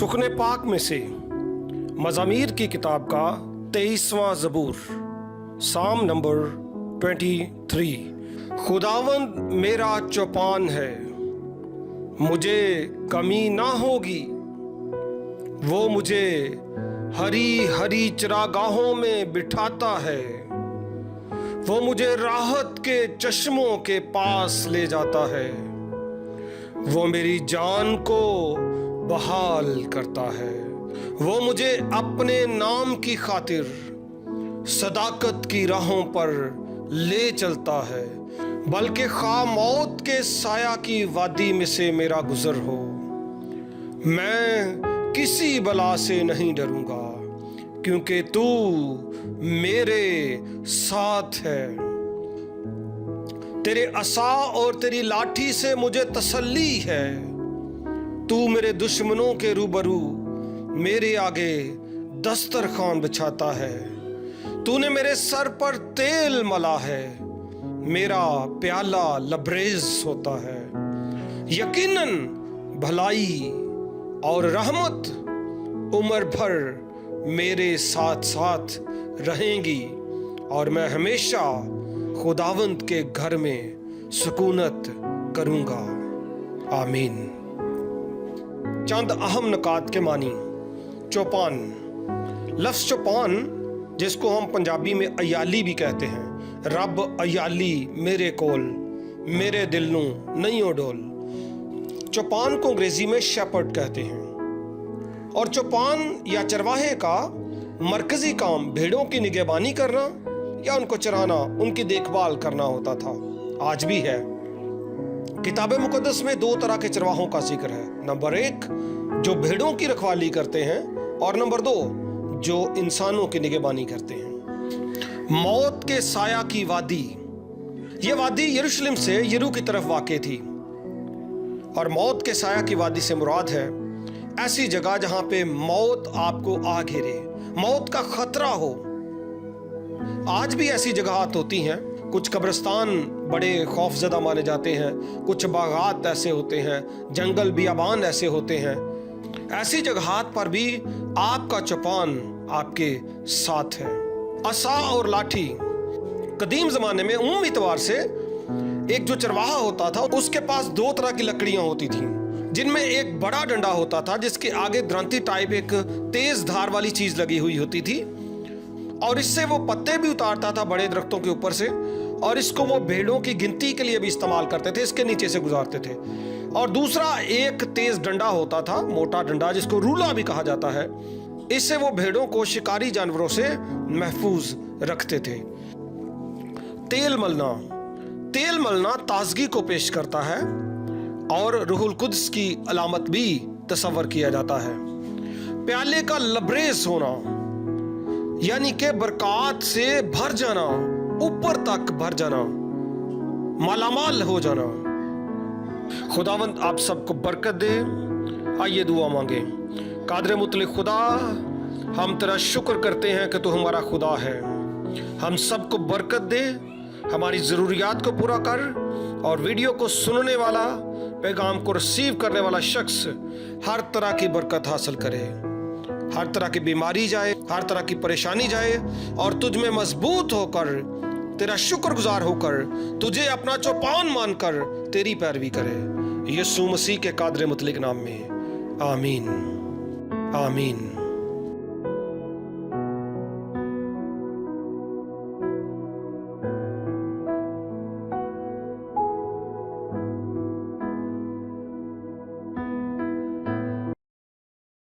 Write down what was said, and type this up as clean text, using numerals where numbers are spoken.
सुखने पाक में से मज़ामीर की किताब का 23वां ज़बूर, साम नंबर 23। खुदावंद मेरा चौपान है, मुझे कमी ना होगी। वो मुझे हरी हरी चरागाहों में बिठाता है, वो मुझे राहत के चश्मों के पास ले जाता है। वो मेरी जान को बहाल करता है, वो मुझे अपने नाम की खातिर सदाकत की राहों पर ले चलता है। बल्कि खा मौत के साया की वादी में से मेरा गुजर हो, मैं किसी बला से नहीं डरूंगा, क्योंकि तू मेरे साथ है। तेरे असा और तेरी लाठी से मुझे तसल्ली है। तू मेरे दुश्मनों के रूबरू मेरे आगे दस्तरखान बिछाता है। तूने मेरे सर पर तेल मला है, मेरा प्याला लबरेज होता है। यकीनन भलाई और रहमत उम्र भर मेरे साथ साथ रहेंगी, और मैं हमेशा खुदावंद के घर में सुकूनत करूंगा। आमीन। चंद अहम नकात के मानी। चौपान, लफ्ज़ चौपान जिसको हम पंजाबी में अयाली भी कहते हैं, रब अयाली मेरे कोल, मेरे दिल नू नहीं ओडोल। चौपान को अंग्रेजी में शेपर्ड कहते हैं, और चौपान या चरवाहे का मरकजी काम भेड़ों की निगहबानी करना या उनको चराना, उनकी देखभाल करना होता था, आज भी है। किताब मुकद्दस में दो तरह के चरवाहों का जिक्र है। नंबर 1 जो भेड़ों की रखवाली करते हैं, और नंबर 2 जो इंसानों की निगहबानी करते हैं। मौत के साया की वादी, यह वादी यरूशलेम से यरू की तरफ वाक़ थी, और मौत के साया की वादी से मुराद है ऐसी जगह जहां पे मौत आपको आ घेरे, मौत का खतरा हो। आज भी ऐसी जगहात होती हैं। कुछ कब्रिस्तान बड़े खौफजदा माने जाते हैं, कुछ बागात ऐसे होते हैं, जंगल बियाबान ऐसे होते हैं। ऐसी जगहात पर भी आपका चौपान आपके साथ है। असा और लाठी, कदीम ज़माने में उम्मी एतबार से एक जो चरवाहा होता था उसके पास 2 तरह की लकड़ियां होती थीं, जिनमें एक बड़ा डंडा होता था जिसके आगे द्रांति टाइप एक तेज धार वाली चीज लगी हुई होती थी, और इससे वो पत्ते भी उतारता था बड़े दरख्तों के ऊपर से, और इसको वो भेड़ों की गिनती के लिए भी इस्तेमाल करते थे, इसके नीचे से गुजारते थे। और दूसरा एक तेज डंडा होता था, मोटा डंडा जिसको रूला भी कहा जाता है, इससे वो भेड़ों को शिकारी जानवरों से महफूज रखते थे। तेल मलना, तेल मलना ताजगी को पेश करता है और रूहुल कुद्स की अलामत भी तसव्वुर किया जाता है। प्याले का लबरेज होना, यानी कि बरकत से भर जाना, ऊपर तक भर जाना, मालामाल हो जाना। खुदावंद आप सबको बरकत दे। आइए दुआ मांगे। कादर मुतलिक खुदा, हम तेरा शुक्र करते हैं कि तू हमारा खुदा है। हम सबको बरकत दे, हमारी ज़रूरियात को पूरा कर, और वीडियो को सुनने वाला, पैगाम को रिसीव करने वाला शख्स हर तरह की बरकत हासिल करे, हर तरह की बीमारी जाए, हर तरह की परेशानी जाए, और तुझ में मजबूत होकर, तेरा शुक्रगुजार होकर, तुझे अपना चौपान मानकर तेरी पैरवी करे। यीशु मसीह के कादर मुतलिक नाम में आमीन, आमीन।